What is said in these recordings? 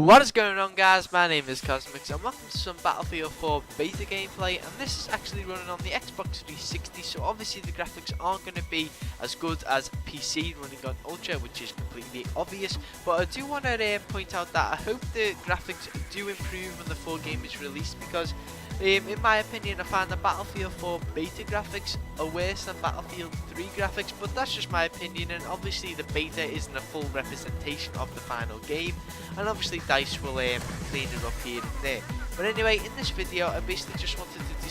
What is going on, guys? My name is Cosmix and welcome to some Battlefield 4 beta gameplay, and this is actually running on the Xbox 360, so obviously the graphics aren't going to be as good as PC running on Ultra, which is completely obvious, but I do want to point out that I hope the graphics do improve when the full game is released, because in my opinion I find the Battlefield 4 beta graphics are worse than Battlefield 3 graphics, but that's just my opinion, and obviously the beta isn't a full representation of the final game, and obviously DICE will clean it up here and there. But anyway, in this video I basically just wanted to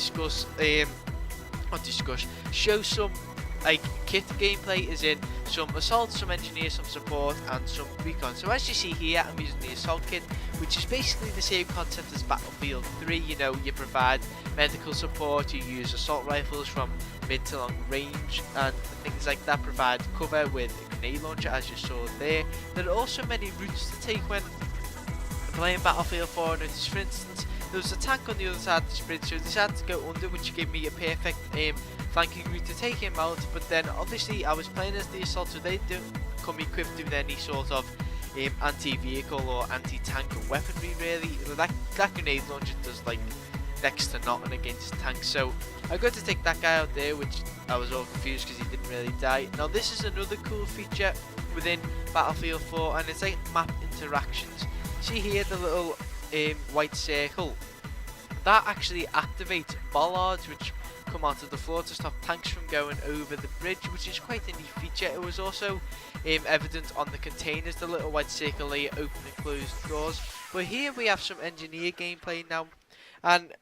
show some like kit gameplay, as in some assault, some engineer, some support and some recon. So as you see here, I'm using the assault kit, which is basically the same concept as Battlefield 3. You know, you provide medical support, you use assault rifles from mid to long range and things like that, provide cover with a grenade launcher as you saw there. There are also many routes to take when playing Battlefield 4. Notice, for instance, there was a tank on the other side of the bridge, so I decided to go under, which gave me a perfect flanking route to take him out. But then obviously I was playing as the assault, so they don't come equipped with any sort of anti-vehicle or anti-tank weaponry really. That grenade launcher does like next to nothing against tanks, so I got to take that guy out there, which I was all confused because he didn't really die. Now this is another cool feature within Battlefield 4, and it's like map interactions. See here the little white circle, that actually activates bollards which come out of the floor to stop tanks from going over the bridge, which is quite a neat feature. It was also evident on the containers, the little white circle layer open and close doors. But here we have some engineer gameplay now, and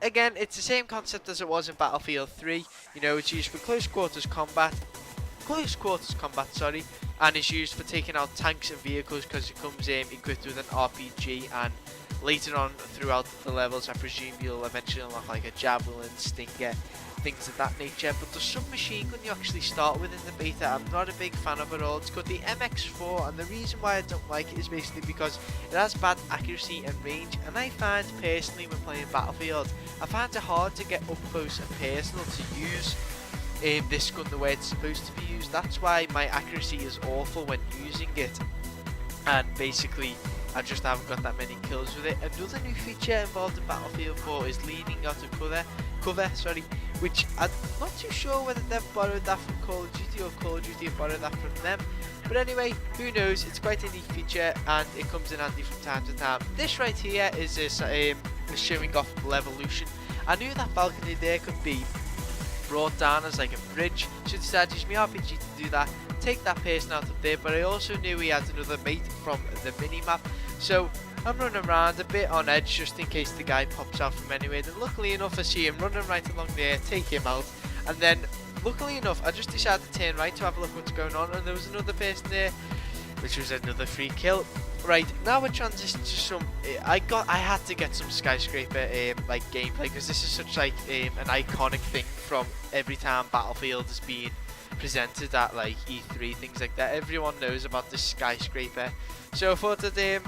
again it's the same concept as it was in Battlefield 3. You know, it's used for close quarters combat, and it's used for taking out tanks and vehicles because it comes equipped with an RPG, and later on throughout the levels I presume you'll eventually unlock like a javelin, stinger, things of that nature. But the submachine gun you actually start with in the beta, I'm not a big fan of at all. It's got the MX4, and the reason why I don't like it is basically because it has bad accuracy and range, and I find personally when playing Battlefield, I find it hard to get up close and personal to use this gun the way it's supposed to be used. That's why my accuracy is awful when using it, and basically I just haven't got that many kills with it. Another new feature involved in Battlefield 4 is leaning out of cover, which I'm not too sure whether they've borrowed that from Call of Duty or Call of Duty have borrowed that from them. But anyway, who knows, it's quite a neat feature and it comes in handy from time to time. This right here is showing off Levolution. I knew that balcony there could be brought down as like a bridge, so I decided to use my RPG to do that, take that person out of there. But I also knew he had another mate from the mini-map, so I'm running around a bit on edge just in case the guy pops out from anywhere. Then luckily enough I see him running right along there, take him out, and then luckily enough I just decided to turn right to have a look what's going on, and there was another person there, which was another free kill. Right, now we're transitioning to some, I had to get some skyscraper like gameplay, because this is such like an iconic thing from every time Battlefield is being presented at like E3, things like that. Everyone knows about this skyscraper, so I thought I'd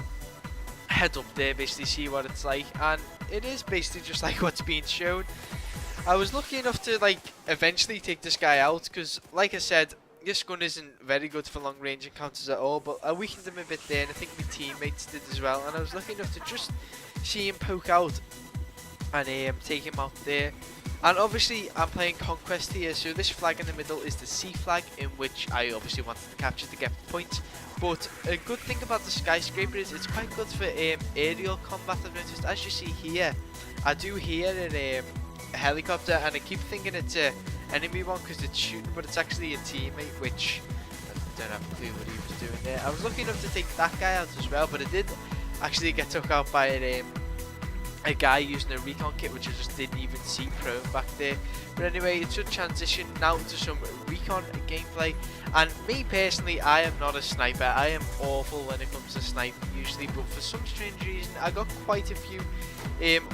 head up there, basically see what it's like, and it is basically just like what's being shown. I was lucky enough to like eventually take this guy out, because like I said, this gun isn't very good for long range encounters at all, but I weakened him a bit there, and I think my teammates did as well, and I was lucky enough to just see him poke out and take him out there. And obviously I'm playing Conquest here, so this flag in the middle is the C flag, in which I obviously wanted to capture to get points. But a good thing about the skyscraper is it's quite good for aerial combat. I've noticed, as you see here, I do hear a helicopter, and I keep thinking it's a enemy one because it's shooting, but it's actually a teammate, which I don't have a clue what he was doing there. I was lucky enough to take that guy out as well, but I did actually get took out by a guy using a Recon kit, which I just didn't even see prone back there. But anyway, it should transition now to some Recon gameplay. And me personally, I am not a sniper. I am awful when it comes to sniping usually, but for some strange reason I got quite a few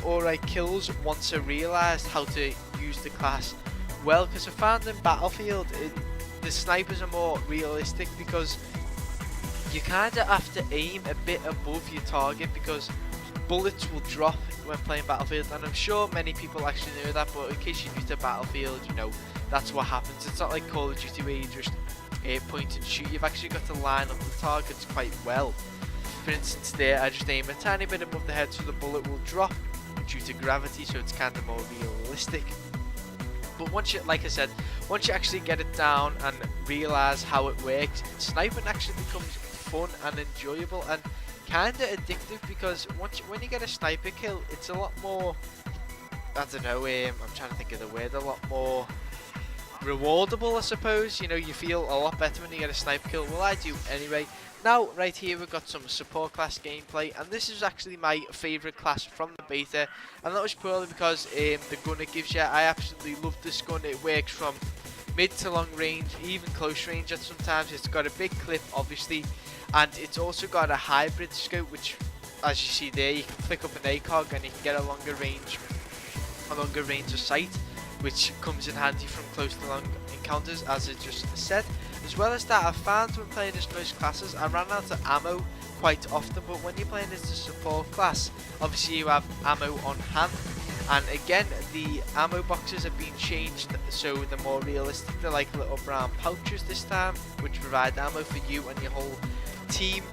alright kills once I realised how to use the class well, because I found in Battlefield the snipers are more realistic, because you kind of have to aim a bit above your target, because bullets will drop when playing Battlefield, and I'm sure many people actually know that, but in case you're new to Battlefield, you know that's what happens. It's not like Call of Duty where you just point and shoot. You've actually got to line up the targets quite well. for instance there, I just aim a tiny bit above the head so the bullet will drop due to gravity, so it's kind of more realistic. But once you, like I said, once you actually get it down and realise how it works, sniping actually becomes fun and enjoyable and kind of addictive, because when you get a sniper kill, it's a lot more, I don't know, I'm trying to think of the word, a lot more rewardable, I suppose. You know, you feel a lot better when you get a sniper kill. Well, I do anyway. Now, right here, we've got some support class gameplay, and this is actually my favourite class from the beta, and that was purely because the gun it gives you. I absolutely love this gun. It works from mid to long range, even close range at sometimes. It's got a big clip, obviously, and it's also got a hybrid scope, which, as you see there, you can flick up an ACOG and you can get a longer range of sight, which comes in handy from close to long encounters, as it just said. As well as that, I've found when playing as most classes, I ran out of ammo quite often, but when you're playing as the support class, obviously you have ammo on hand, and again, the ammo boxes have been changed so they're more realistic. They're like little brown pouches this time, which provide ammo for you and your whole team.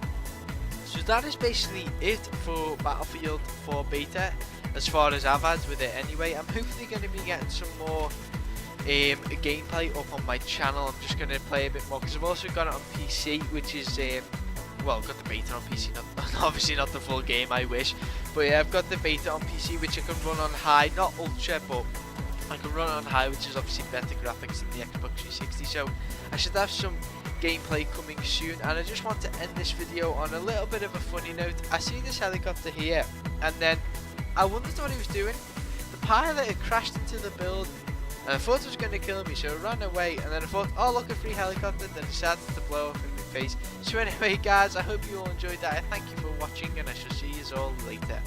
So that is basically it for Battlefield 4 beta, as far as I've had with it anyway. I'm hopefully going to be getting some more gameplay up on my channel. I'm just going to play a bit more, because I've also got it on PC, which is well, I've got the beta on PC, not obviously not the full game, I wish, but yeah, I've got the beta on PC, which I can run on high, not ultra, but I can run on high, which is obviously better graphics than the Xbox 360. So I should have some gameplay coming soon, and I just want to end this video on a little bit of a funny note. I see this helicopter here, and then I wondered what he was doing. The pilot had crashed into the building, and I thought it was going to kill me, so I ran away, and then I thought, oh look, a free helicopter, then it decided to blow up in my face. So anyway guys, I hope you all enjoyed that. I thank you for watching, and I shall see you all later.